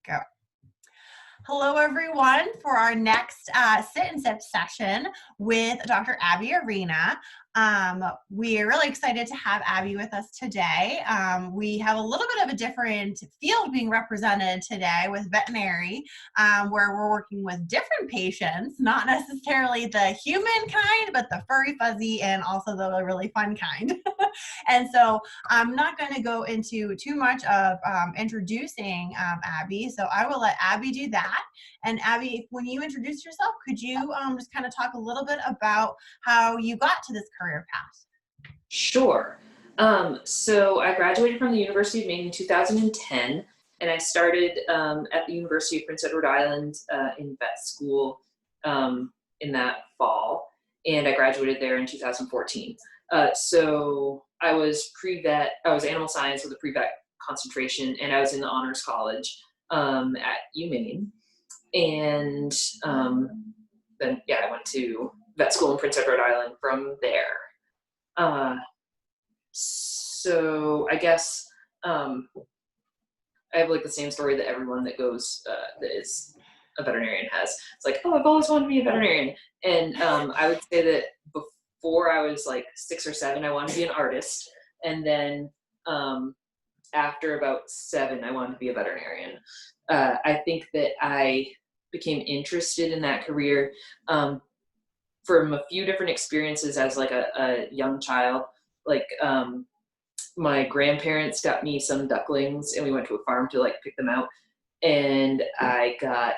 Go. Hello, everyone, for our next Sit and Sip session with Dr. Abby Arena. We are really excited to have Abby with us today. We have a little bit of a different field being represented today with veterinary, where we're working with different patients, not necessarily the human kind, but the furry, fuzzy, and also the really fun kind. And so I'm not going to go into too much of introducing Abby, so I will let Abby do that. And Abby, when you introduce yourself, could you just kind of talk a little bit about how you got to this career path? Sure. So I graduated from the University of Maine in 2010, and I started at the University of Prince Edward Island in vet school in that fall, and I graduated there in 2014. So I was pre-vet, I was animal science with a pre-vet concentration, and I was in the honors college at UMaine. And then, I went to vet school in Prince Edward Island from there. So I guess I have like the same story that everyone that goes, that is a veterinarian has. It's like, oh, I've always wanted to be a veterinarian. And I would say that before I was like 6 or 7, I wanted to be an artist. And then after about 7, I wanted to be a veterinarian. I think that I became interested in that career from a few different experiences as like a young child. Like my grandparents got me some ducklings, and we went to a farm to like pick them out. And I got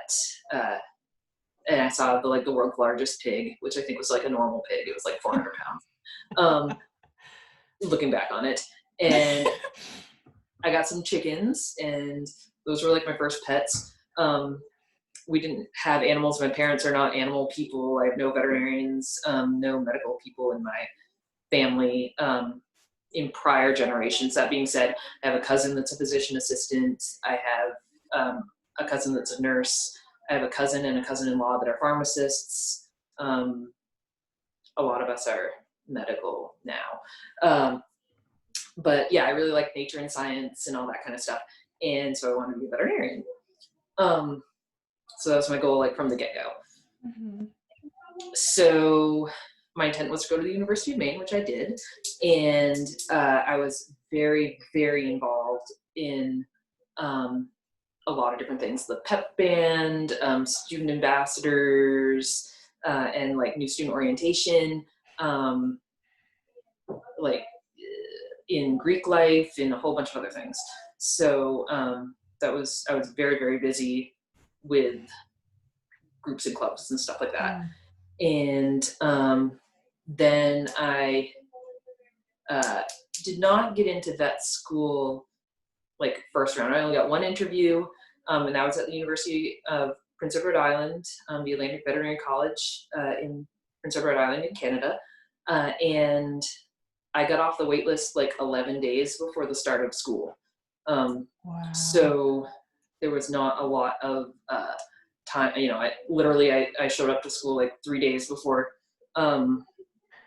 and I saw the world's largest pig, which I think was like a normal pig. It was like 400 pounds. Looking back on it, and I got some chickens, and those were like my first pets. We didn't have animals. My parents are not animal people. I have no veterinarians, no medical people in my family in prior generations. That being said, I have a cousin that's a physician assistant. I have a cousin that's a nurse. I have a cousin and a cousin-in-law that are pharmacists. A lot of us are medical now. But yeah, I really like nature and science and all that kind of stuff. And so I wanted to be a veterinarian. So that was my goal, like from the get-go. Mm-hmm. So my intent was to go to the University of Maine, which I did. And I was very, very involved in a lot of different things. The pep band, student ambassadors, and like new student orientation, like in Greek life and a whole bunch of other things. So I was very, very busy with groups and clubs and stuff like that. And then I did not get into vet school like first round. I only got one interview, and that was at the University of Prince Edward Island, the Atlantic Veterinary College in Prince Edward Island in Canada. And I got off the wait list like 11 days before the start of school. Wow. So there was not a lot of time. I showed up to school like 3 days before I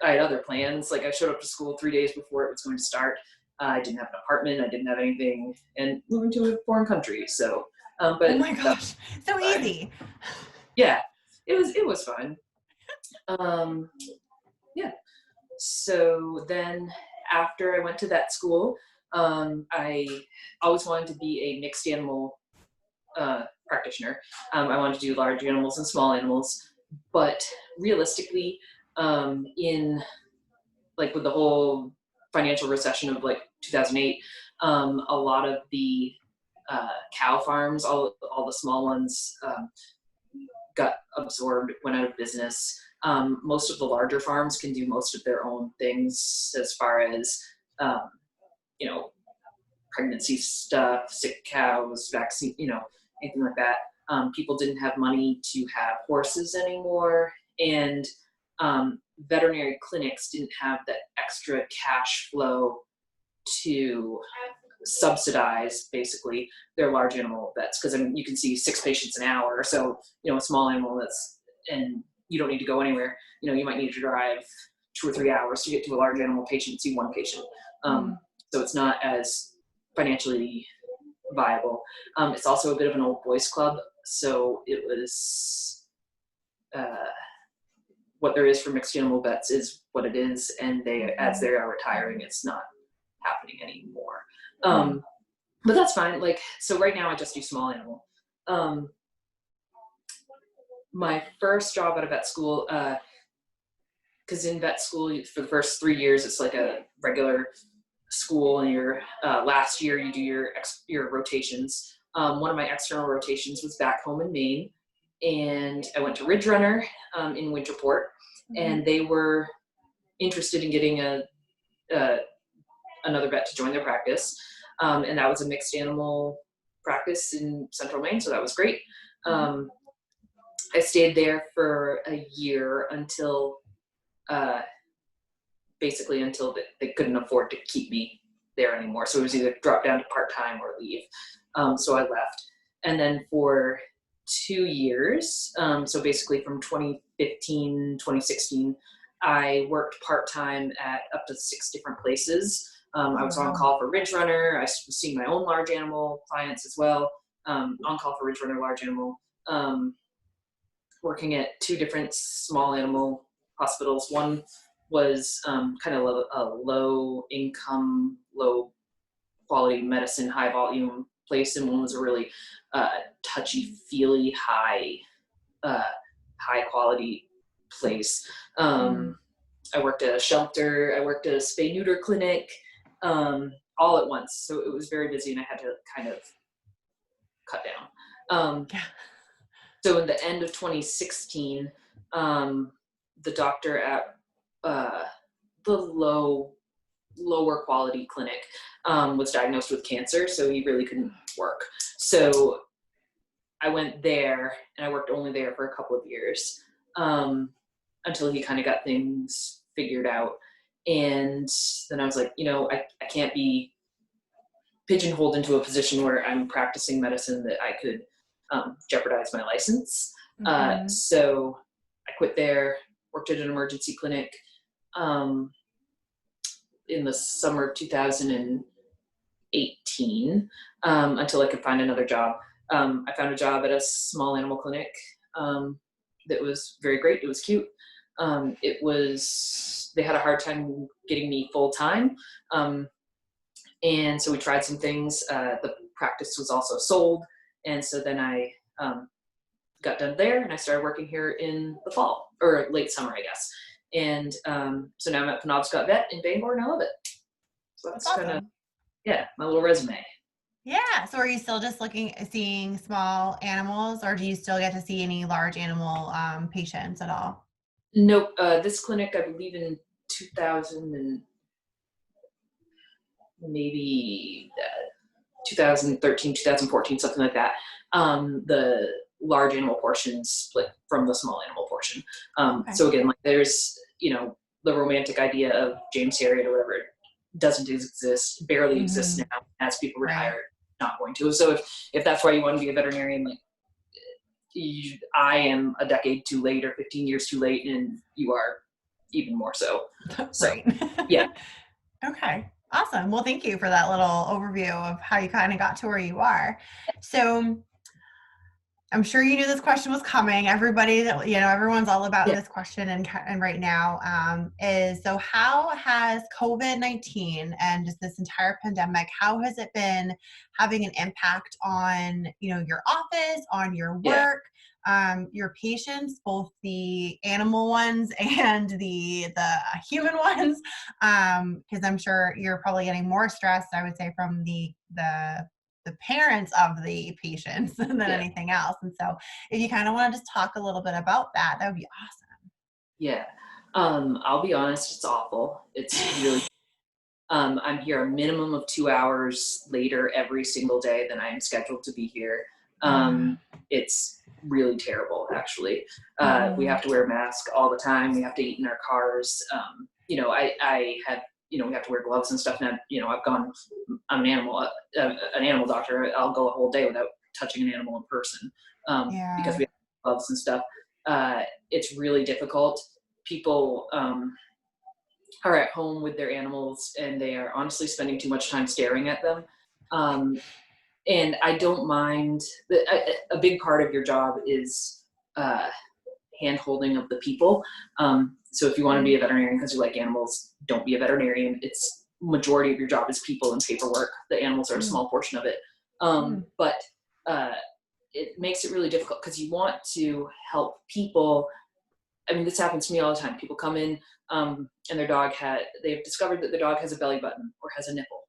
had other plans. Like I showed up to school 3 days before it was going to start. I didn't have an apartment. I didn't have anything, and moving to a foreign country. So, but oh my gosh, so easy. Yeah, it was fun. Yeah. So then after I went to vet school, I always wanted to be a mixed animal practitioner. I wanted to do large animals and small animals, but realistically, in like with the whole financial recession of like 2008, a lot of the cow farms, all the small ones, got absorbed, went out of business. Most of the larger farms can do most of their own things as far as, pregnancy stuff, sick cows, vaccine, anything like that. People didn't have money to have horses anymore, and veterinary clinics didn't have that extra cash flow to subsidize basically their large animal vets, because you can see 6 patients an hour. So a small animal and you don't need to go anywhere. You might need to drive 2 or 3 hours to get to a large animal patient, see one patient. So it's not as financially viable. It's also a bit of an old boys club, so it was what there is for mixed animal vets is what it is, and as they are retiring, it's not happening anymore. But that's fine. Like, so right now I just do small animal. My first job at a vet school, because in vet school for the first 3 years it's like a regular school, and your last year you do your rotations. One of my external rotations was back home in Maine, and I went to Ridge Runner in Winterport, and they were interested in getting another vet to join their practice, and that was a mixed animal practice in central Maine, so that was great. I stayed there for a year until basically until they couldn't afford to keep me there anymore. So it was either drop down to part-time or leave. So I left. And then for 2 years, so basically from 2015, 2016, I worked part-time at up to 6 different places. I was on call for Ridge Runner. I was seeing my own large animal clients as well. On call for Ridge Runner large animal. Working at 2 different small animal hospitals. One was kind of a low income, low quality medicine, high volume place, and one was a really touchy feely, high quality place. I worked at a shelter. I worked at a spay neuter clinic, all at once. So it was very busy, and I had to kind of cut down. So in the end of 2016, the doctor at the lower quality clinic was diagnosed with cancer, so he really couldn't work. So I went there, and I worked only there for a couple of years until he kind of got things figured out. And then I was like, I can't be pigeonholed into a position where I'm practicing medicine that I could jeopardize my license. So I quit there, worked at an emergency clinic in the summer of 2018 until I could find another job. I found a job at a small animal clinic that was very great. It was cute. They had a hard time getting me full time. And so we tried some things. The practice was also sold. And so then I got done there, and I started working here in the fall, or late summer, I guess. And so now I'm at Penobscot Vet in Bangor, and I love it. So that's awesome. kind of, my little resume. Yeah. So are you still just seeing small animals, or do you still get to see any large animal patients at all? Nope. This clinic, I believe in 2000 and maybe 2013, 2014, something like that. The large animal portion split from the small animal portion. So again, like there's, the romantic idea of James Harriet or whatever doesn't exist, barely exists now as people retire, not going to. So if that's why you want to be a veterinarian, like I am a decade too late or 15 years too late, and you are even more so. Right. Yeah. Okay. Awesome. Well, thank you for that little overview of how you kind of got to where you are. So I'm sure you knew this question was coming. Everybody, everyone's all about this question, and right now is, so how has COVID-19 and just this entire pandemic, how has it been having an impact on, your office, on your work, your patients, both the animal ones and the human ones? Because I'm sure you're probably getting more stress, I would say, from the parents of the patients than anything else. And so if you kind of want to just talk a little bit about that, that would be awesome. Yeah. I'll be honest, it's awful. It's really, I'm here a minimum of 2 hours later every single day than I am scheduled to be here. It's really terrible, actually. We have to wear a mask all the time. We have to eat in our cars. I have, we have to wear gloves and stuff. And I'm an animal doctor. I'll go a whole day without touching an animal in person because we have gloves and stuff. It's really difficult. People are at home with their animals, and they are honestly spending too much time staring at them. And I don't mind a big part of your job is hand holding of the people. So if you want to be a veterinarian because you like animals, don't be a veterinarian. It's majority of your job is people and paperwork. The animals are a small portion of it. But it makes it really difficult because you want to help people. I mean, this happens to me all the time. People come in and they've discovered that the dog has a belly button or has a nipple.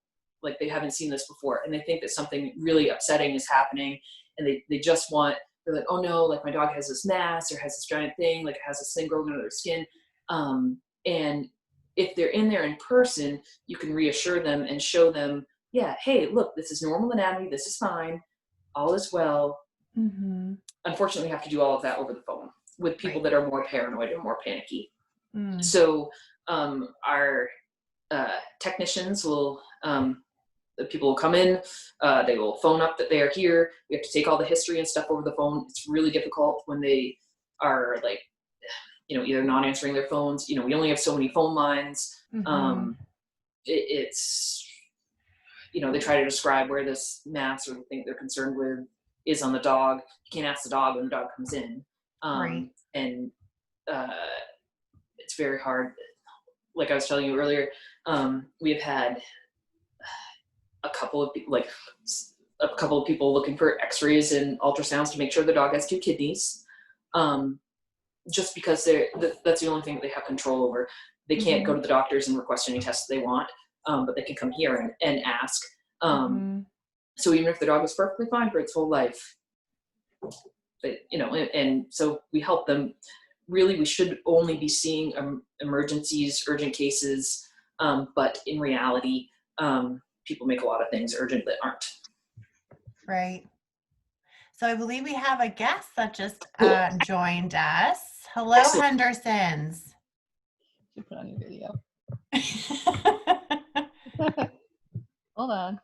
Like they haven't seen this before. And they think that something really upsetting is happening. And they're like, oh no, like my dog has this mass or has this giant thing, like it has this thing growing under their skin. And if they're in there in person, you can reassure them and show them, yeah, hey, look, this is normal anatomy. This is fine. All is well. Mm-hmm. Unfortunately, we have to do all of that over the phone with people that are more paranoid and more panicky. So our technicians will, the people will come in, they will phone up that they are here. We have to take all the history and stuff over the phone. It's really difficult when they are like, either not answering their phones. We only have so many phone lines. It's, they try to describe where this mass or the thing they're concerned with is on the dog. You can't ask the dog when the dog comes in. Right. And it's very hard. Like I was telling you earlier, we have had a couple of people looking for x-rays and ultrasounds to make sure the dog has 2 kidneys, just because that's the only thing that they have control over. They can't go to the doctors and request any tests they want, but they can come here and ask. So even if the dog was perfectly fine for its whole life, but, and so we help them. Really, we should only be seeing emergencies, urgent cases, but in reality, people make a lot of things urgent that aren't. Right. So I believe we have a guest that just joined us. Hello, Excellent. Hendersons. You put on your video. Hold on.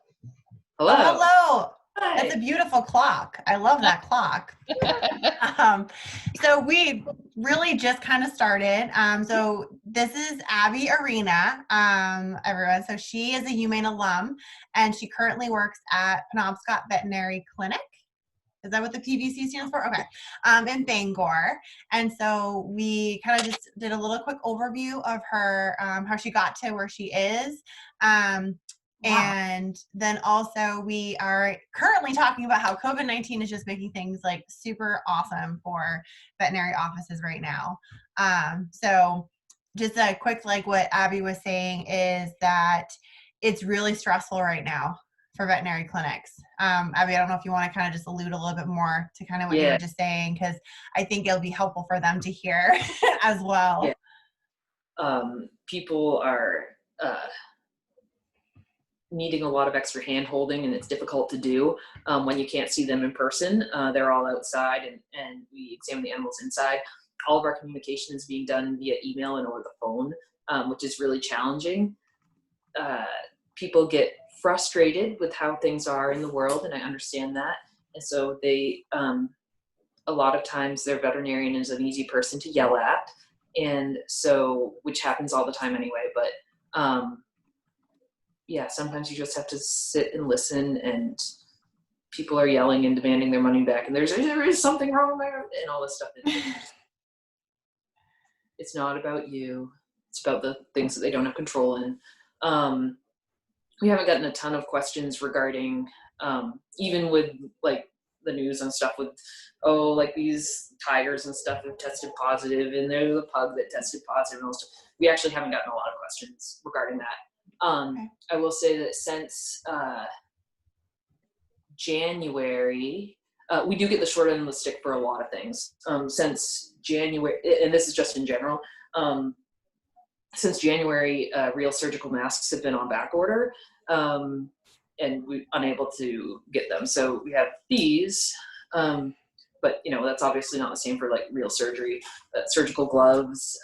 Hello. Oh, hello. Hi. That's a beautiful clock. I love that clock. So we really just kind of started. So this is Abby Arena, everyone. So she is a UMaine alum, and she currently works at Penobscot Veterinary Clinic. Is that what the PVC stands for? Okay. In Bangor. And so we kind of just did a little quick overview of her, how she got to where she is. And then also we are currently talking about how COVID-19 is just making things like super awesome for veterinary offices right now. So just a quick, like what Abby was saying is that it's really stressful right now for veterinary clinics. Abby, I don't know if you want to kind of just allude a little bit more to kind of what you were just saying, because I think it'll be helpful for them to hear as well. Yeah. People are needing a lot of extra hand holding, and it's difficult to do when you can't see them in person. They're all outside and we examine the animals inside. All of our communication is being done via email and over the phone, which is really challenging. People get frustrated with how things are in the world, and I understand that. And so they, a lot of times their veterinarian is an easy person to yell at. And so, which happens all the time anyway, but yeah, sometimes you just have to sit and listen, and people are yelling and demanding their money back, and there is something wrong there, and all this stuff. It's not about you. It's about the things that they don't have control in. We haven't gotten a ton of questions regarding, even with like the news and stuff with, like these tigers and stuff have tested positive, and there's a pug that tested positive and all stuff. We actually haven't gotten a lot of questions regarding that. Okay. I will say that since January, we do get the short end of the stick for a lot of things. Since January, and this is just in general, since January, real surgical masks have been on back order, and we're unable to get them. So we have these, but that's obviously not the same for like real surgery. Surgical gloves,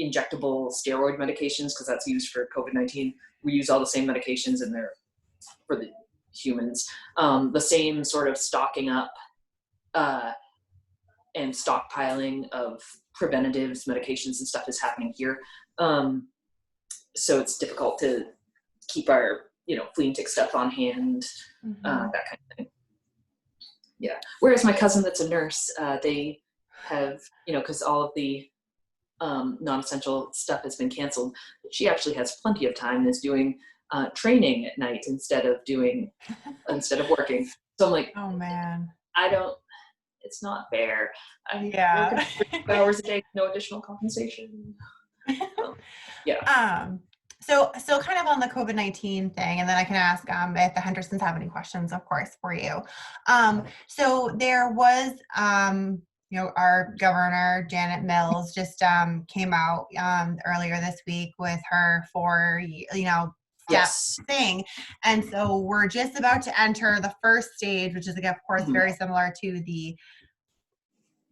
injectable steroid medications, because that's used for COVID-19. We use all the same medications, and they're for the humans. The same sort of stocking up and stockpiling of preventatives, medications, and stuff is happening here. So it's difficult to keep our flea and tick stuff on hand, Mhm. that kind of thing. Yeah. Whereas my cousin that's a nurse, they have, because all of the non-essential stuff has been canceled, she actually has plenty of time and is doing training at night instead of working. So I'm like, Oh man. it's not fair. I'm working Yeah. 2 hours a day, no additional compensation. Yeah. So kind of on the COVID-19 thing, and then I can ask if the Hendersons have any questions, of course, for you. So there was, our governor, Janet Mills, just came out earlier this week with her step Yes. thing. And so we're just about to enter the first stage, which is, of course, Mhm. very similar to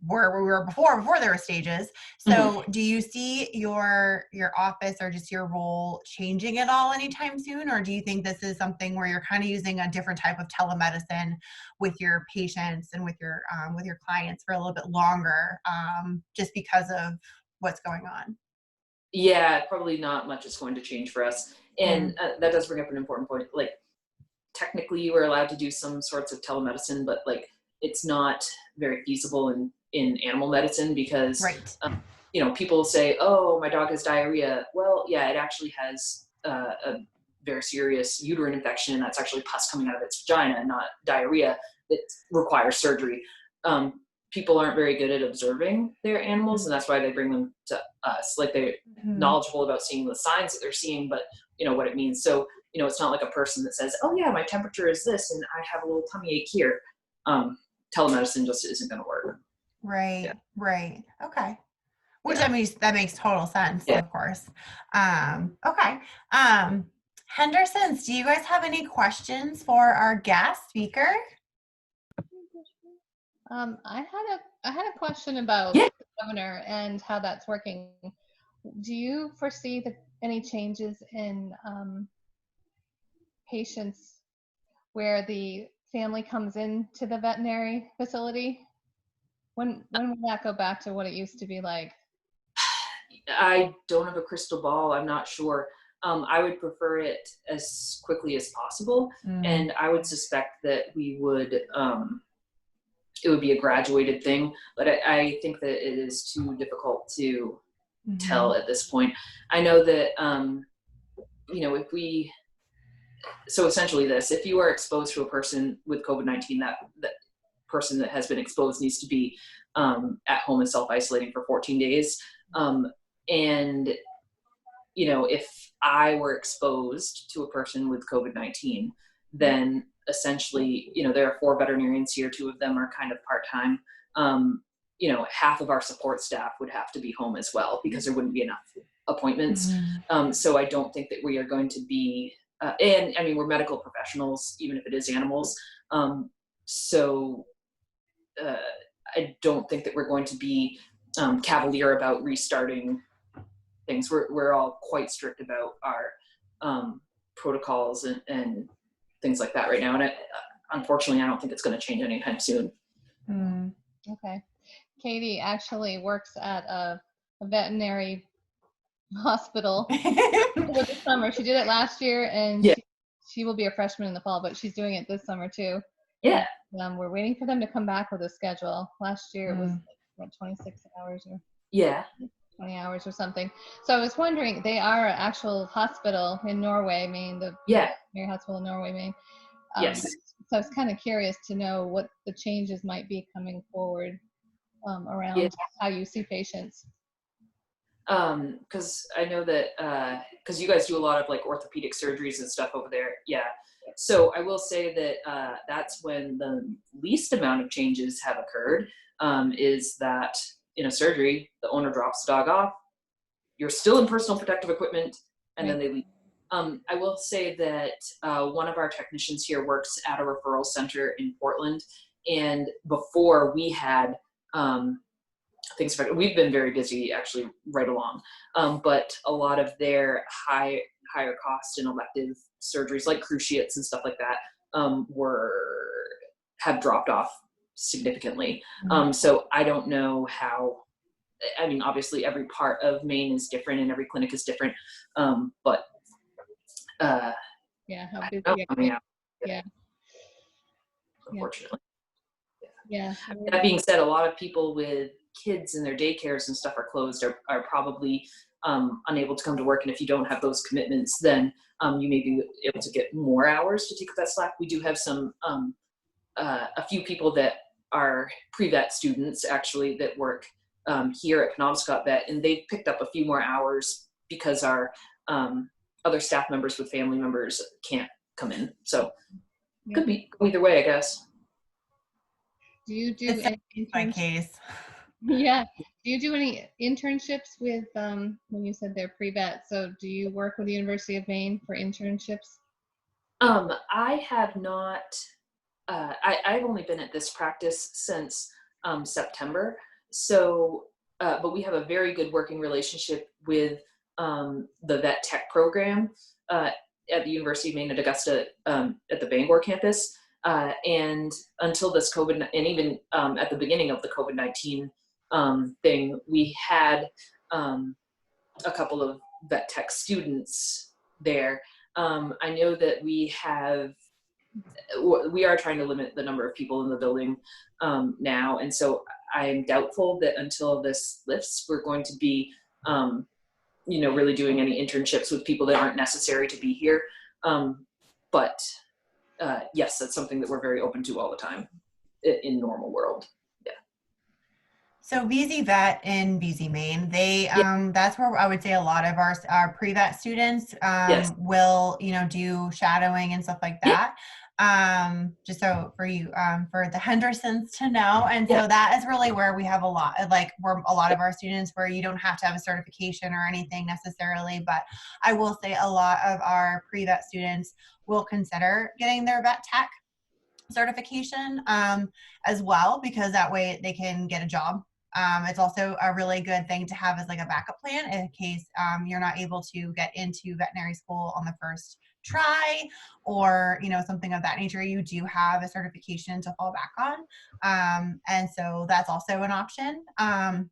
where we were before there were stages. So Mhm. do you see your office or just your role changing at all anytime soon? Or do you think this is something where you're kind of using a different type of telemedicine with your patients and with your clients for a little bit longer, just because of what's going on? Yeah, probably not much is going to change for us. And that does bring up an important point. Like, technically, we're allowed to do some sorts of telemedicine, but like, it's not very feasible in animal medicine because, Right. People say, "Oh, my dog has diarrhea." Well, yeah, it actually has a very serious uterine infection. That's actually pus coming out of its vagina, not diarrhea. That requires surgery. People aren't very good at observing their animals, and that's why they bring them to us. Like, they're knowledgeable about seeing the signs that they're seeing, but what it means. So, it's not like a person that says, "Oh yeah, my temperature is this, and I have a little tummy ache here." Telemedicine just isn't going to work. Right. Yeah. Right. Okay. Which, Yeah. I mean, that makes total sense, Yeah. of course. Okay. Hendersons, do you guys have any questions for our guest speaker? I had a question about Yeah. the governor and how that's working. Do you foresee any changes in patients where the family comes into the veterinary facility? When will that go back to what it used to be like? I don't have a crystal ball. I'm not sure. I would prefer it as quickly as possible, and I would suspect that we would. It would be a graduated thing, but I think that it is too difficult to tell at this point. I know that if we. So essentially, if you are exposed to a person with COVID-19, that person that has been exposed needs to be at home and self-isolating for 14 days. And if I were exposed to a person with COVID-19, then essentially, there are 4 veterinarians here. 2 of them are kind of part-time. Half of our support staff would have to be home as well because there wouldn't be enough appointments. So I don't think that we are going to be, and I mean, we're medical professionals, even if it is animals. So I don't think that we're going to be cavalier about restarting things. We're all quite strict about our protocols and things like that right now. And unfortunately, I don't think it's going to change anytime soon. Okay. Katie actually works at a veterinary hospital over the summer. She did it last year, and Yeah. she will be a freshman in the fall, but she's doing it this summer too. Yeah. And, we're waiting for them to come back with a schedule. Last year it was like, 26 hours or 20 hours or something. So I was wondering, they are an actual hospital in Norway, Maine, the veterinary hospital in Norway, Maine. Yes. So I was kind of curious to know what the changes might be coming forward around how you see patients. Because I know that because you guys do a lot of like orthopedic surgeries and stuff over there. Yeah. So I will say that that's when the least amount of changes have occurred. Is that in a surgery, the owner drops the dog off, you're still in personal protective equipment, and then they leave. I will say that one of our technicians here works at a referral center in Portland, and before we had things, we've been very busy actually right along, but a lot of their higher cost and elective surgeries like cruciates and stuff like that have dropped off significantly. So I don't know how. I mean, obviously every part of Maine is different and every clinic is different, but Yeah, how I busy. don't know how many hours, Yeah. unfortunately. Yeah. That being said, a lot of people with kids in their daycares and stuff are closed, are probably unable to come to work. And if you don't have those commitments, then you may be able to get more hours to take up that slack. We do have some, a few people that are pre-vet students actually that work here at Penobscot Vet, and they've picked up a few more hours because our other staff members with family members can't come in. So could be either way, I guess. Do you do any my internships? case. Yeah. Do you do any internships with, when you said they're pre-vet, so do you work with the University of Maine for internships? I have not, I've only been at this practice since September. So, but we have a very good working relationship with the vet tech program at the University of Maine at Augusta, at the Bangor campus. And until this COVID, and even at the beginning of the COVID-19 thing, we had a couple of vet tech students there. I know that we are trying to limit the number of people in the building now, and so I am doubtful that until this lifts, we're going to be, really doing any internships with people that aren't necessary to be here. But yes, that's something that we're very open to all the time in normal world. Yeah. So VZ Vet in BZ Maine, they Yeah. that's where I would say a lot of our pre-vet students Yes. will do shadowing and stuff like Yeah. that. Just so for you for the Hendersons to know, and Yeah. so that is really where we have a lot of our students where you don't have to have a certification or anything necessarily, but I will say a lot of our pre-vet students will consider getting their vet tech certification as well, because that way they can get a job. It's also a really good thing to have as like a backup plan in case you're not able to get into veterinary school on the first try, or something of that nature. You do have a certification to fall back on, and so that's also an option. And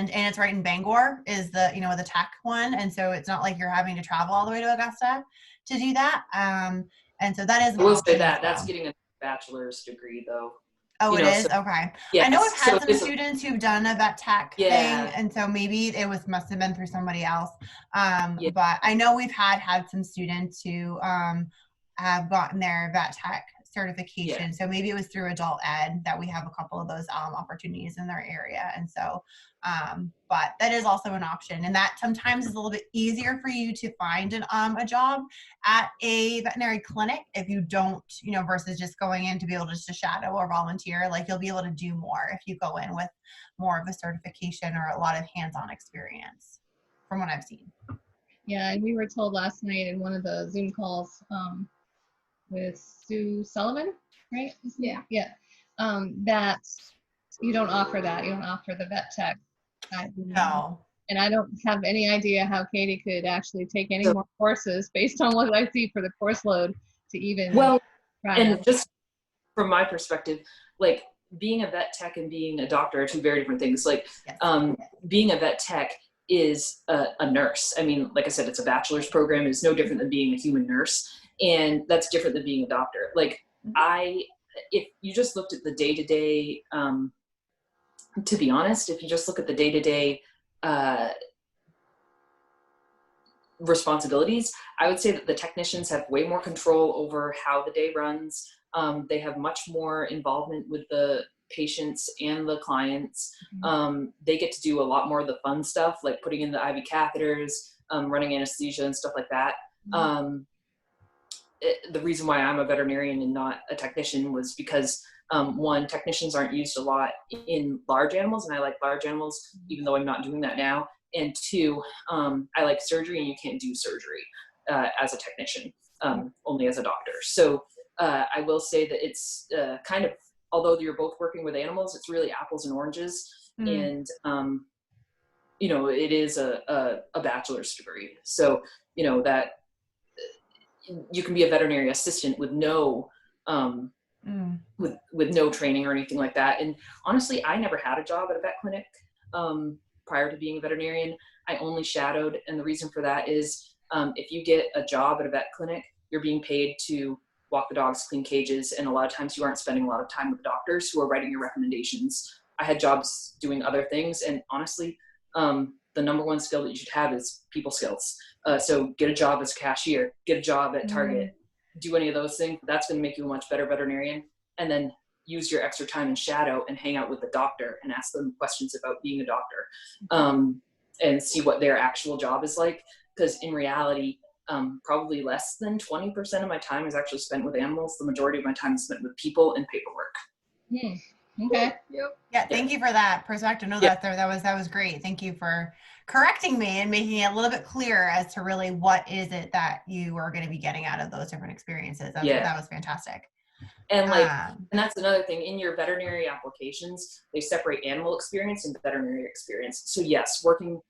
it's right in Bangor is the tech one, and so it's not like you're having to travel all the way to Augusta to do that. And so that is an I will option say that as that's well. getting a bachelor's degree though. Oh, it is? So Okay. I know I've yes, so had it some is students who've done a vet tech thing, yeah, and so maybe must have been through somebody else. yeah, But I know we've had some students who have gotten their vet tech certification. yeah. So maybe it was through adult ed that we have a couple of those opportunities in their area. And so, but that is also an option, and that sometimes is a little bit easier for you to find a job at a veterinary clinic if you don't, versus just going in to be able just to shadow or volunteer. Like, you'll be able to do more if you go in with more of a certification or a lot of hands-on experience, from what I've seen. Yeah, and we were told last night in one of the Zoom calls with Sue Sullivan, right? Yeah. Yeah. That you don't offer that. You don't offer the vet tech. No. And I don't have any idea how Katie could actually take any So, more courses based on what I see for the course load to even try and to. just from my perspective, like being a vet tech and being a doctor are two very different things. Like Yes. being a vet tech is a nurse. I mean, like I said, it's a bachelor's program. It's no different than being a human nurse. And that's different than being a doctor. Like if you just looked at the day-to-day, to be honest, if you just look at the day-to-day responsibilities, I would say that the technicians have way more control over how the day runs. They have much more involvement with the patients and the clients. They get to do a lot more of the fun stuff, like putting in the IV catheters, running anesthesia and stuff like that. The reason why I'm a veterinarian and not a technician was because one, technicians aren't used a lot in large animals, and I like large animals, even though I'm not doing that now. And two, I like surgery, and you can't do surgery as a technician, only as a doctor. So I will say that it's kind of, although you're both working with animals, it's really apples and oranges. And, it is a bachelor's degree. So, that you can be a veterinary assistant with no with no training or anything like that. And honestly, I never had a job at a vet clinic prior to being a veterinarian. I only shadowed, and the reason for that is if you get a job at a vet clinic, you're being paid to walk the dogs, clean cages, and a lot of times you aren't spending a lot of time with doctors who are writing your recommendations. I had jobs doing other things, and honestly, the number one skill that you should have is people skills. So get a job as a cashier, get a job at Target, do any of those things. That's going to make you a much better veterinarian. And then use your extra time in shadow and hang out with the doctor and ask them questions about being a doctor, and see what their actual job is like. Because in reality, probably less than 20% of my time is actually spent with animals. The majority of my time is spent with people and paperwork. Okay. Yep. Yeah. Thank you for that perspective. No, that was great. Thank you for correcting me and making it a little bit clearer as to really what is it that you are going to be getting out of those different experiences. That was fantastic. And and that's another thing, in your veterinary applications, they separate animal experience and veterinary experience. So yes, working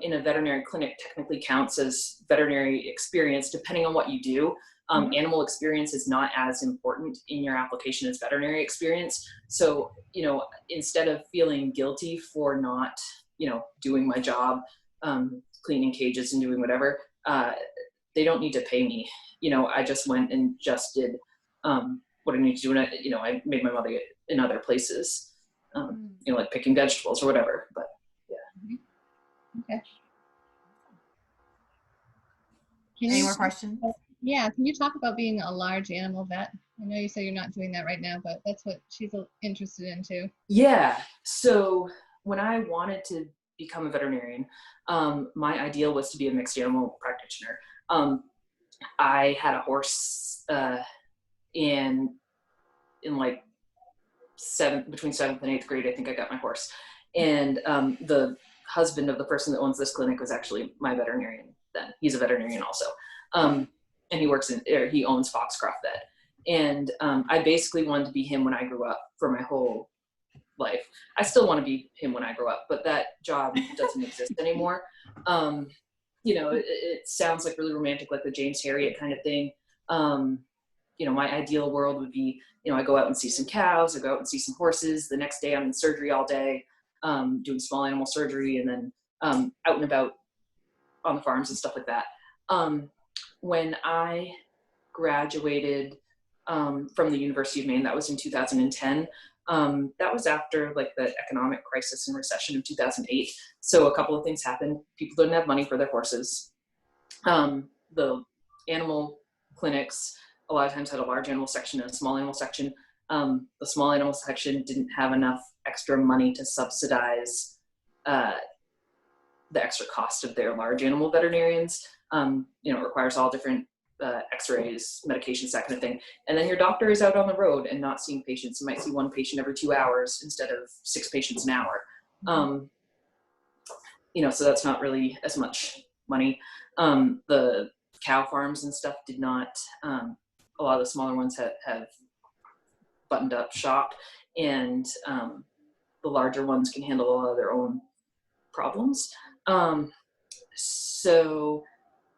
in a veterinary clinic technically counts as veterinary experience, depending on what you do. Animal experience is not as important in your application as veterinary experience. So, instead of feeling guilty for not, doing my job, cleaning cages and doing whatever, they don't need to pay me. I just went and just did what I need to do. And I made my money in other places, like picking vegetables or whatever. But yeah. Okay. Any more questions? Yeah, can you talk about being a large animal vet? I know you say you're not doing that right now, but that's what she's interested in too. Yeah, so when I wanted to become a veterinarian, my ideal was to be a mixed animal practitioner. I had a horse in like between 7th and 8th grade. I think I got my horse, and the husband of the person that owns this clinic was actually my veterinarian then. He's a veterinarian also. And he owns Foxcroft Vet. And I basically wanted to be him when I grew up for my whole life. I still want to be him when I grow up, but that job doesn't exist anymore. It sounds like really romantic, like the James Harriet kind of thing. My ideal world would be, I go out and see some cows, I go out and see some horses. The next day I'm in surgery all day, doing small animal surgery, and then out and about on the farms and stuff like that. When I graduated from the University of Maine, that was in 2010. That was after like the economic crisis and recession of 2008. So a couple of things happened. People didn't have money for their horses. The animal clinics a lot of times had a large animal section and a small animal section. The small animal section didn't have enough extra money to subsidize the extra cost of their large animal veterinarians. It requires all different x-rays, medications, that kind of thing. And then your doctor is out on the road and not seeing patients. You might see one patient every 2 hours instead of 6 patients an hour. So that's not really as much money. The cow farms and stuff did not, a lot of the smaller ones have buttoned up shop, and the larger ones can handle a lot of their own problems. So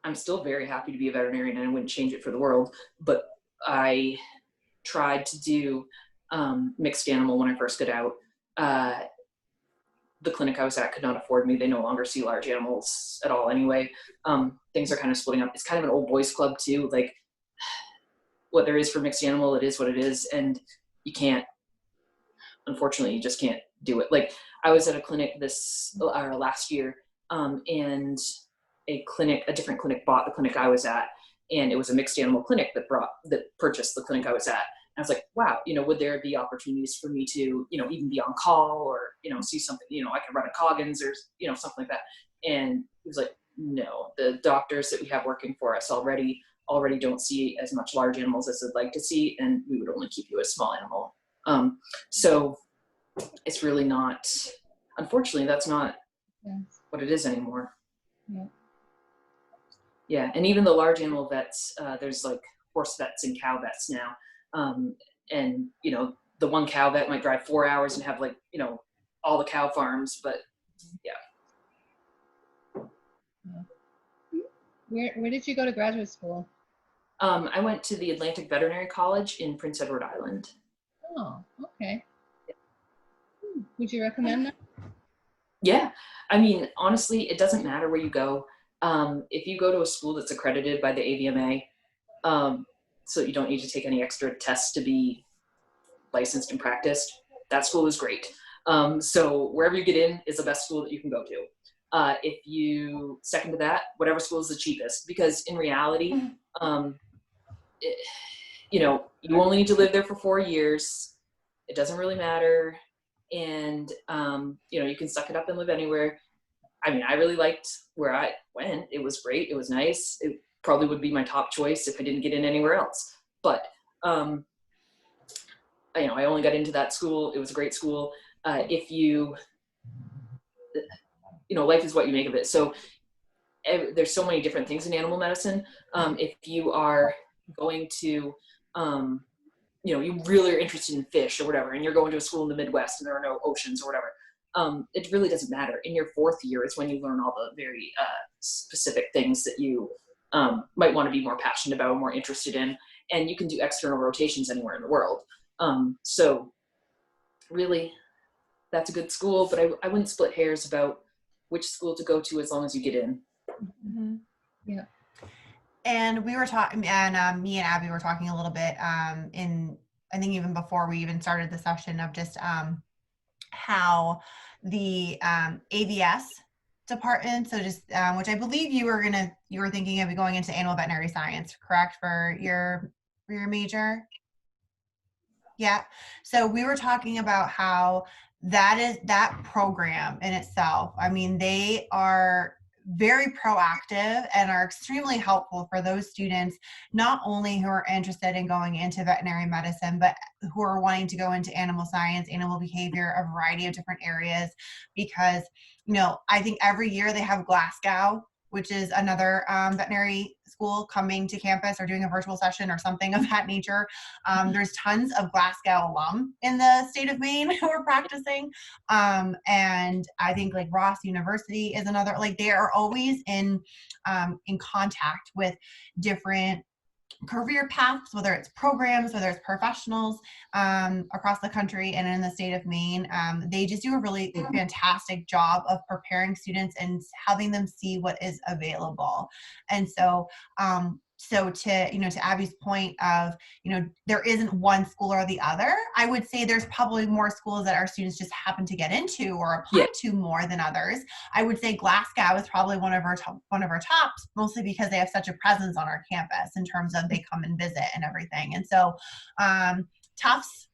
I'm still very happy to be a veterinarian, and I wouldn't change it for the world, but I tried to do mixed animal when I first got out. The clinic I was at could not afford me. They no longer see large animals at all anyway. Things are kind of splitting up. It's kind of an old boys club too. Like, what there is for mixed animal, it is what it is, and you can't, unfortunately, you just can't do it. Like, I was at a clinic last year, and a different clinic bought the clinic I was at, and it was a mixed animal clinic that purchased the clinic I was at. And I was like, wow, would there be opportunities for me to, even be on call, or, see something, I could run a Coggins or, something like that. And he was like, no, the doctors that we have working for us already don't see as much large animals as they'd like to see, and we would only keep you as small animal. So it's really not, unfortunately, that's not what it is anymore. Yeah. Yeah, and even the large animal vets, there's like horse vets and cow vets now. And, the one cow vet might drive 4 hours and have like, all the cow farms, but yeah. Where did you go to graduate school? I went to the Atlantic Veterinary College in Prince Edward Island. Oh, okay. Would you recommend that? Yeah. I mean, honestly, it doesn't matter where you go. If you go to a school that's accredited by the AVMA, so you don't need to take any extra tests to be licensed and practiced. That school is great. So wherever you get in is the best school that you can go to. If you second to that, whatever school is the cheapest, because in reality, you only need to live there for 4 years. It doesn't really matter. And, you can suck it up and live anywhere. I mean, I really liked where I went. It was great. It was nice. It probably would be my top choice if I didn't get in anywhere else. But, I only got into that school. It was a great school. If life is what you make of it. So there's so many different things in animal medicine. If you are going to, you really are interested in fish or whatever, and you're going to a school in the Midwest and there are no oceans or whatever, it really doesn't matter. In your 4th year is when you learn all the very specific things that you might want to be more passionate about or more interested in, and you can do external rotations anywhere in the world. So really, that's a good school, but I wouldn't split hairs about which school to go to as long as you get in. Mm-hmm. Yeah. And we were talking, and me and Abby were talking a little bit I think even before we even started the session, of just how the AVS department, so just which I believe you were thinking of going into animal veterinary science, correct, for your major? Yeah. So we were talking about how that program in itself, I mean, they are very proactive and are extremely helpful for those students, not only who are interested in going into veterinary medicine, but who are wanting to go into animal science, animal behavior, a variety of different areas. Because, I think every year they have Glasgow, which is another veterinary school coming to campus or doing a virtual session or something of that nature. There's tons of Glasgow alum in the state of Maine who are practicing. And I think like Ross University is another, like they are always in contact with different career paths, whether it's programs, whether it's professionals across the country and in the state of Maine. They just do a really fantastic job of preparing students and having them see what is available. And so to Abby's point of, there isn't one school or the other, I would say there's probably more schools that our students just happen to get into or apply to more than others. I would say Glasgow is probably one of our tops, mostly because they have such a presence on our campus in terms of they come and visit and everything. And so Tufts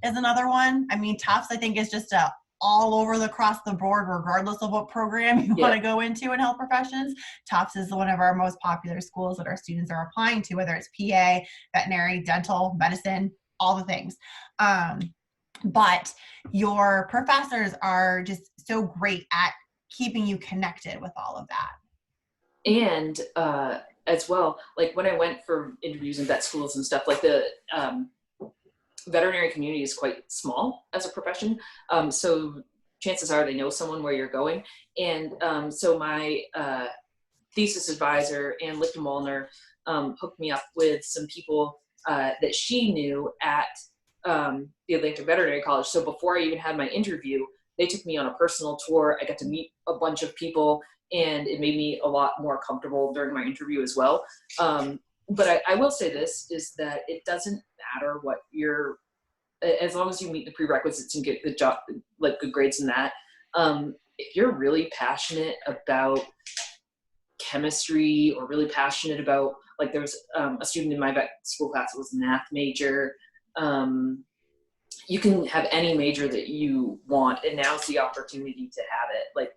is another one. I mean, Tufts, I think, is just all over across the board, regardless of what program you want to go into in health professions. Tufts is one of our most popular schools that our students are applying to, whether it's PA, veterinary, dental, medicine, all the things. But your professors are just so great at keeping you connected with all of that. And as well, like when I went for interviews in vet schools and stuff, like the veterinary community is quite small as a profession. So chances are they know someone where you're going. And so my thesis advisor, Ann Lichtenwallner, hooked me up with some people that she knew at the Atlanta Veterinary College. So before I even had my interview, they took me on a personal tour. I got to meet a bunch of people, and it made me a lot more comfortable during my interview as well. But I will say this, is that it doesn't matter what you're, as long as you meet the prerequisites and get good job, like good grades in that. If you're really passionate about chemistry or really passionate about, like there was a student in my vet school class that was a math major. You can have any major that you want, and now's the opportunity to have it. Like,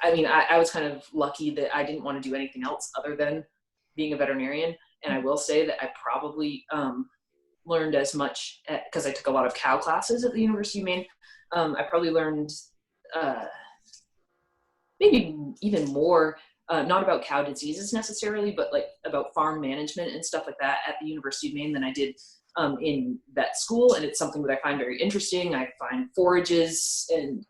I was kind of lucky that I didn't want to do anything else other than being a veterinarian. And I will say that I probably learned as much, because I took a lot of cow classes at the University of Maine. I probably learned maybe even more, not about cow diseases necessarily, but like about farm management and stuff like that at the University of Maine than I did in vet school. And it's something that I find very interesting. I find forages and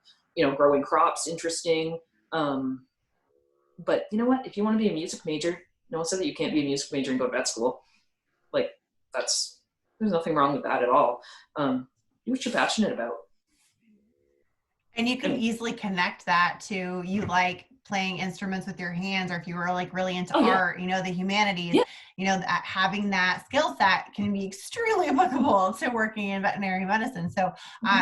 growing crops interesting. But you know what? If you want to be a music major, no one said that you can't be a music major and go to vet school. Like, there's nothing wrong with that at all. Do what you're passionate about. And you can easily connect that to, you like playing instruments with your hands, or if you were like really into Oh, yeah. art, you know, the humanities, Yeah. you know, that having that skill set can be extremely applicable to working in veterinary medicine. So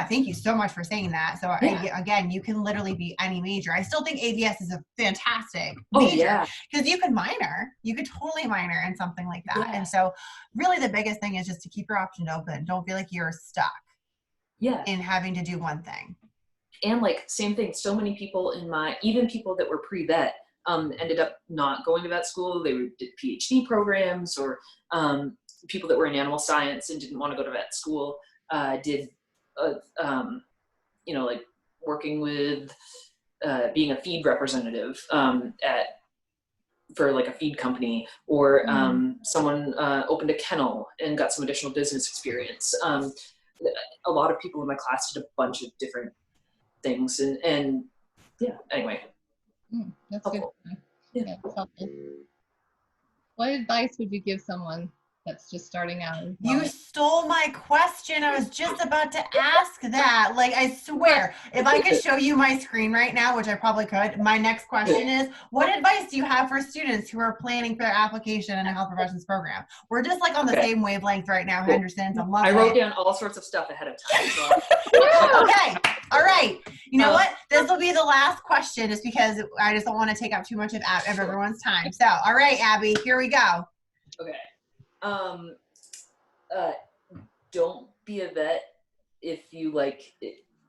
thank you so much for saying that. So again, you can literally be any major. I still think AVS is a fantastic major because you could minor, you could totally minor in something like that. And so really the biggest thing is just to keep your options open. Don't feel like you're stuck in having to do one thing. And like, same thing, so many people even people that were pre-vet, ended up not going to vet school. They did PhD programs, or people that were in animal science and didn't want to go to vet school, did, you know, like working with, being a feed representative for like a feed company, or someone opened a kennel and got some additional business experience. A lot of people in my class did a bunch of different things, and anyway. That's helpful. Good. Yeah, that's helpful. What advice would you give someone that's just starting out? You stole my question. I was just about to ask that. Like, I swear, if I could show you my screen right now, which I probably could, my next question is, what advice do you have for students who are planning for their application in a health professions program? We're just like on the same wavelength right now, Henderson. So I wrote down all sorts of stuff ahead of time. So. Okay. All right. You know what? This will be the last question, just because I just don't want to take up too much of everyone's time. So, all right, Abby, here we go. Okay. Don't be a vet if you like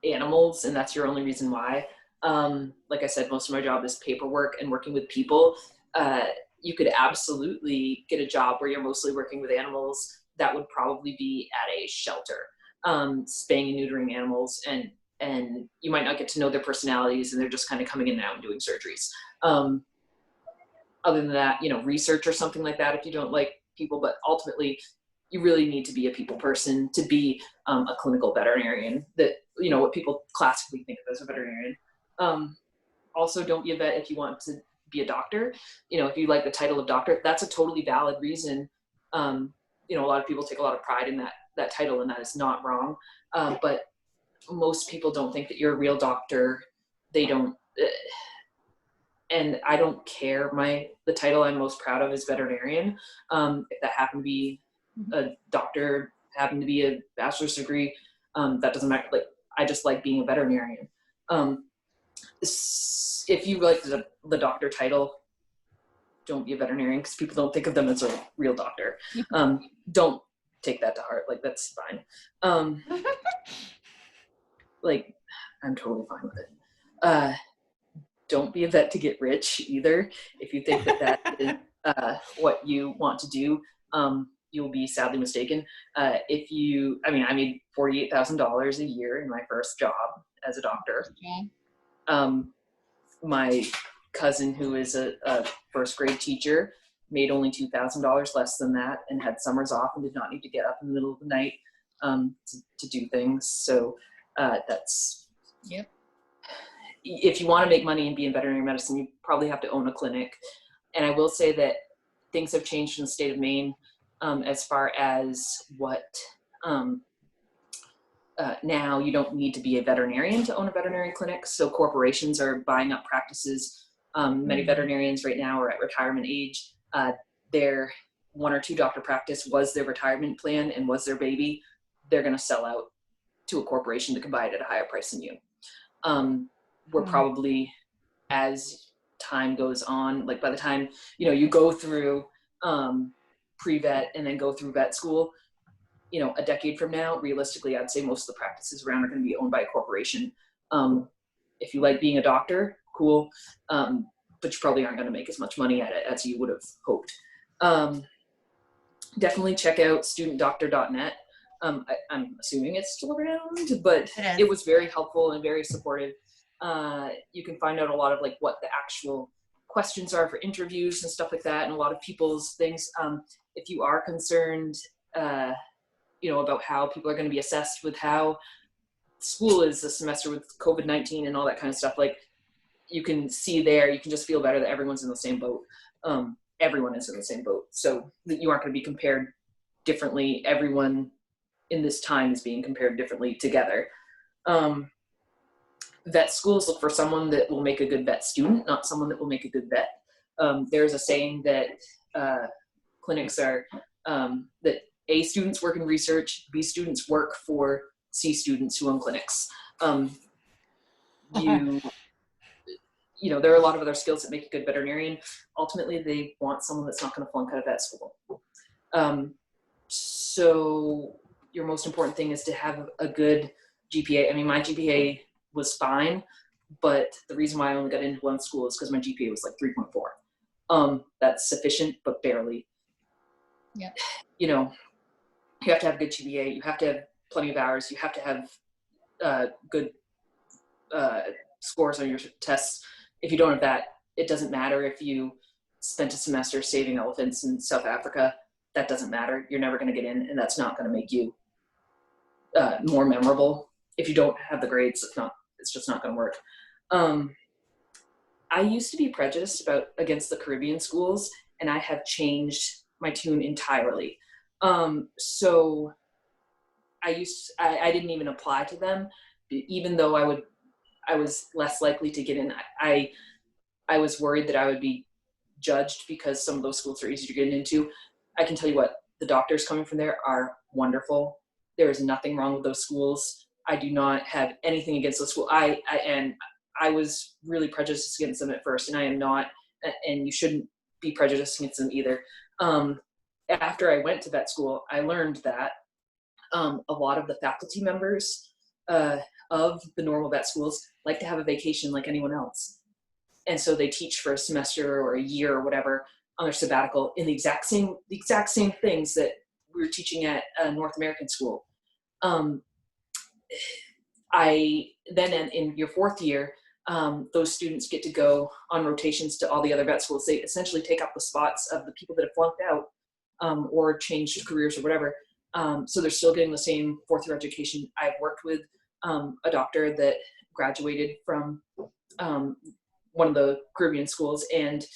animals and that's your only reason why. Like I said, most of my job is paperwork and working with people. You could absolutely get a job where you're mostly working with animals. That would probably be at a shelter, spaying and neutering animals, and you might not get to know their personalities, and they're just kind of coming in and out and doing surgeries. Other than that, you know, research or something like that if you don't like people, but ultimately you really need to be a people person to be a clinical veterinarian, that, you know, what people classically think of as a veterinarian. Also, don't be a vet if you want to be a doctor. You know, if you like the title of doctor, that's a totally valid reason. You know, a lot of people take a lot of pride in that title, and that is not wrong. But most people don't think that you're a real doctor. They don't, and I don't care. The title I'm most proud of is veterinarian. If that happened to be a doctor, happened to be a bachelor's degree, that doesn't matter. Like, I just like being a veterinarian. If you like the doctor title, don't be a veterinarian, because people don't think of them as a real doctor. Don't take that to heart. Like, that's fine. Like, I'm totally fine with it. Don't be a vet to get rich either. If you think that is what you want to do, you'll be sadly mistaken. I made $48,000 a year in my first job as a doctor. My cousin, who is a first grade teacher, made only $2,000 less than that, and had summers off and did not need to get up in the middle of the night to do things. So that's, if you want to make money and be in veterinary medicine, you probably have to own a clinic. And I will say that things have changed in the state of Maine as far as what now you don't need to be a veterinarian to own a veterinary clinic. So corporations are buying up practices. Many veterinarians right now are at retirement age. Their 1 or 2 doctor practice was their retirement plan and was their baby. They're going to sell out to a corporation that can buy it at a higher price than you. We're probably, as time goes on, like by the time, you know, you go through pre-vet and then go through vet school, you know, a decade from now, realistically, I'd say most of the practices around are going to be owned by a corporation. If you like being a doctor, cool, but you probably aren't going to make as much money at it as you would have hoped. Definitely check out studentdoctor.net. I'm assuming it's still around, but it was very helpful and very supportive. You can find out a lot of like what the actual questions are for interviews and stuff like that, and a lot of people's things. If you are concerned, you know, about how people are going to be assessed with how school is this semester with COVID-19 and all that kind of stuff, like, you can see there, you can just feel better that everyone's in the same boat. Everyone is in the same boat, so that you aren't going to be compared differently. Everyone in this time is being compared differently together. vet schools look for someone that will make a good vet student, not someone that will make a good vet. There's a saying that clinics are, that A students work in research, B students work for C students who own clinics. There are a lot of other skills that make a good veterinarian. Ultimately, they want someone that's not going to flunk out of vet school. So your most important thing is to have a good GPA. I mean, my GPA was fine, but the reason why I only got into one school is because my GPA was like 3.4. That's sufficient, but barely. Yeah. You have to have a good GPA. You have to have plenty of hours. You have to have good scores on your tests. If you don't have that, it doesn't matter if you spent a semester saving elephants in South Africa. That doesn't matter. You're never going to get in, and that's not going to make you more memorable. If you don't have the grades, it's just not going to work. I used to be prejudiced against the Caribbean schools, and I have changed my tune entirely. So I didn't even apply to them, even though I was less likely to get in. I was worried that I would be judged because some of those schools are easy to get into. I can tell you what, the doctors coming from there are wonderful. There is nothing wrong with those schools. I do not have anything against those schools. I was really prejudiced against them at first, and I am not, and you shouldn't be prejudiced against them either. After I went to vet school, I learned that a lot of the faculty members of the normal vet schools like to have a vacation like anyone else. And so they teach for a semester or a year or whatever on their sabbatical in the exact same things that we were teaching at a North American school. In your fourth year, those students get to go on rotations to all the other vet schools. They essentially take up the spots of the people that have flunked out or changed careers or whatever. So they're still getting the same fourth year education. I've worked with a doctor that graduated from one of the Caribbean schools, and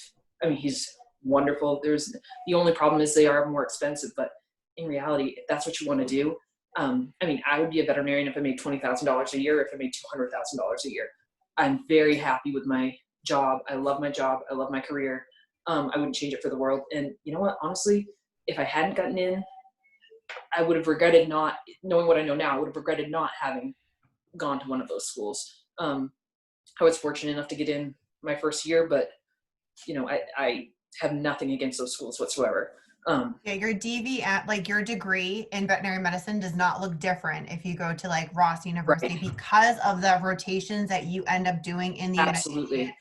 I mean, he's wonderful. The only problem is they are more expensive, but in reality, if that's what you want to do, I mean, I would be a veterinarian if I made $20,000 a year, if I made $200,000 a year. I'm very happy with my job. I love my job. I love my career. I wouldn't change it for the world. And you know what? Honestly, if I hadn't gotten in, I would have regretted not knowing what I know now. I would have regretted not having gone to one of those schools. I was fortunate enough to get in my first year, but I have nothing against those schools whatsoever. Yeah, your DV at your degree in veterinary medicine does not look different if you go to like Ross University, Right. because of the rotations that you end up doing in the Absolutely. United States.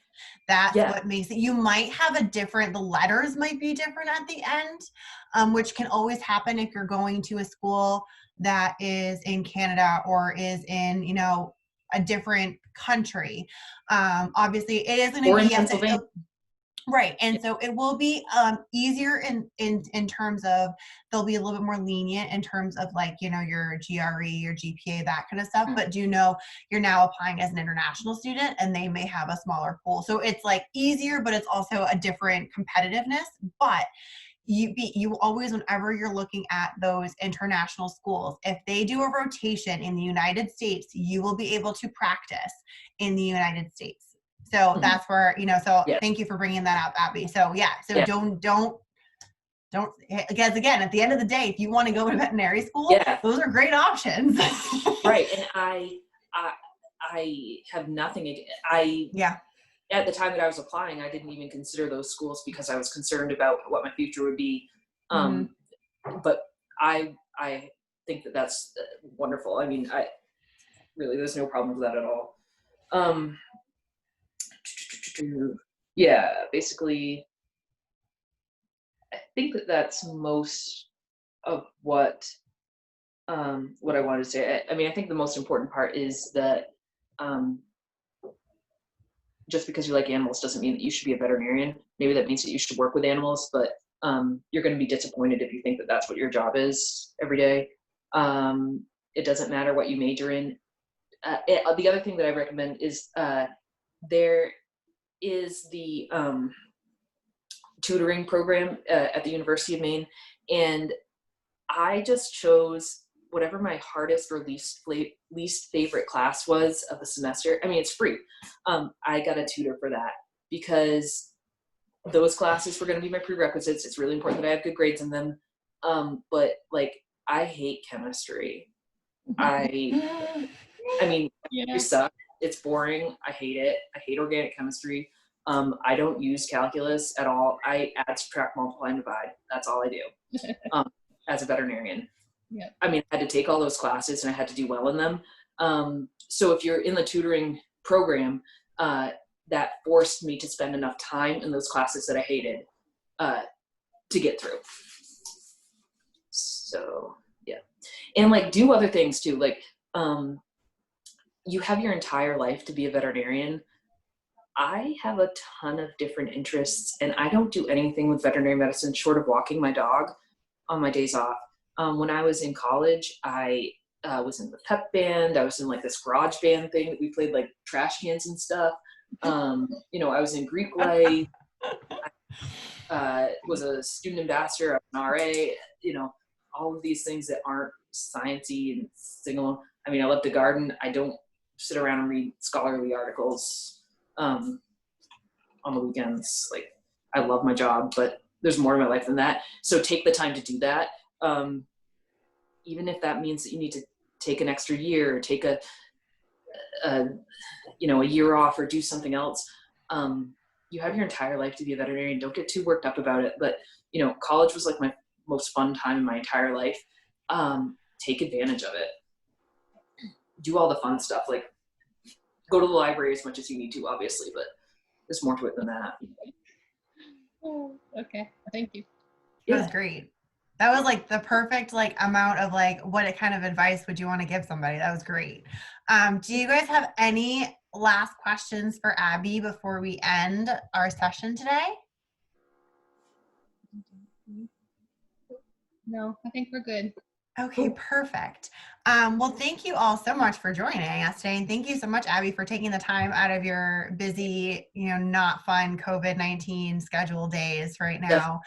That's what makes it. You might have the letters might be different at the end, which can always happen if you're going to a school that is in Canada or is in, a different country. Obviously it is going to be, in Pennsylvania. Right. And so it will be easier in terms of, they'll be a little bit more lenient in terms of your GRE, your GPA, that kind of stuff. Mm-hmm. But you're now applying as an international student and they may have a smaller pool. So it's easier, but it's also a different competitiveness. But you always, whenever you're looking at those international schools, if they do a rotation in the United States, you will be able to practice in the United States. So that's where, Thank you for bringing that up, Abby. So don't, because again, at the end of the day, if you want to go to veterinary school, those are great options. Right. And I have nothing. At the time that I was applying, I didn't even consider those schools because I was concerned about what my future would be. But I think that that's wonderful. I mean, there's no problem with that at all. Basically, I think that that's most of what I wanted to say. I mean, I think the most important part is that just because you like animals doesn't mean that you should be a veterinarian. Maybe that means that you should work with animals, but you're going to be disappointed if you think that that's what your job is every day. It doesn't matter what you major in. The other thing that I recommend is there is the tutoring program at the University of Maine, and I just chose whatever my hardest or least favorite class was of the semester, I mean, it's free. I got a tutor for that because those classes were going to be my prerequisites. It's really important that I have good grades in them. But like, I hate chemistry. I mean, chemistry sucks. It's boring. I hate it. I hate organic chemistry. I don't use calculus at all. I add, subtract, multiply, and divide. That's all I do as a veterinarian. Yeah. I mean, I had to take all those classes and I had to do well in them. So if you're in the tutoring program, that forced me to spend enough time in those classes that I hated to get through. So yeah, and like do other things too. Like you have your entire life to be a veterinarian. I have a ton of different interests, and I don't do anything with veterinary medicine short of walking my dog on my days off. When I was in college, I was in the pep band. I was in like this garage band thing that we played like trash cans and stuff. You know, I was in Greek life. I was a student ambassador, an RA. You know, all of these things that aren't sciencey and single. I mean, I love to garden. I don't sit around and read scholarly articles on the weekends. Like, I love my job, but there's more to my life than that. So take the time to do that. Even if that means that you need to take an extra year or take a year off or do something else. You have your entire life to be a veterinarian. Don't get too worked up about it. But, you know, college was like my most fun time in my entire life. Take advantage of it. Do all the fun stuff. Like, go to the library as much as you need to, obviously, but there's more to it than that. Oh, okay. Thank you. That was great. That was like the perfect like amount of like what kind of advice would you want to give somebody? That was great. Do you guys have any last questions for Abby before we end our session today? No, I think we're good. Okay, perfect. Well, thank you all so much for joining us today. And thank you so much, Abby, for taking the time out of your busy, not fun COVID-19 schedule days right now.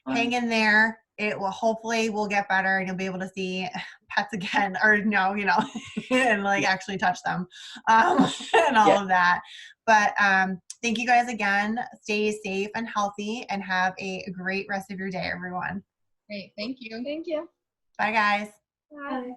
Hang in there. It will hopefully will get better and you'll be able to see pets again or and like actually touch them and all of that. But thank you guys again. Stay safe and healthy and have a great rest of your day, everyone. Great. Thank you. Thank you. Bye, guys. Bye.